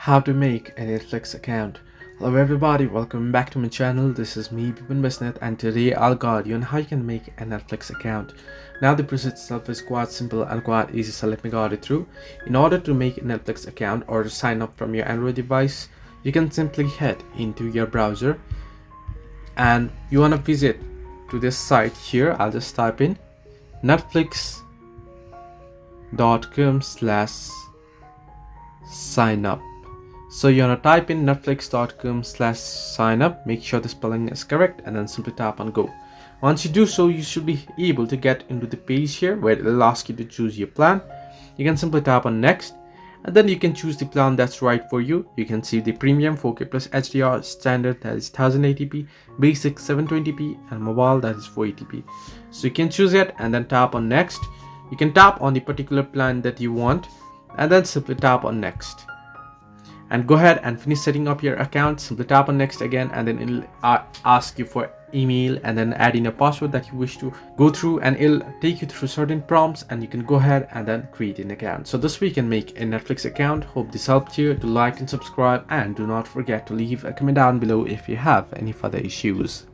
How to make a Netflix account. Hello everybody, welcome back to my channel. This is me, Bipin Basnet, and today I'll guide you on how you can make a Netflix account. Now the process itself is quite simple and quite easy, so let me guide you through. In order to make a Netflix account or to sign up from your Android device, you can simply head into your browser and you want to visit to this site here. I'll just type in netflix.com/sign up. So you want to type in netflix.com/sign up, make sure the spelling is correct, and then simply tap on go. Once you do so, you should be able to get into the page here where it will ask you to choose your plan. You can simply tap on next, and then you can choose the plan that's right for you. You can see the premium 4K plus HDR, standard that is 1080p, basic 720p, and mobile that is 480p. So you can choose it and then tap on next. You can tap on the particular plan that you want and then simply tap on next. And go ahead and finish setting up your account. Simply tap on next again, and then it'll ask you for email, and then add in a password that you wish to go through, and it'll take you through certain prompts, and you can go ahead and then create an account. So this way you can make a Netflix account. Hope this helped you. Do like and subscribe, and do not forget to leave a comment down below if you have any further issues.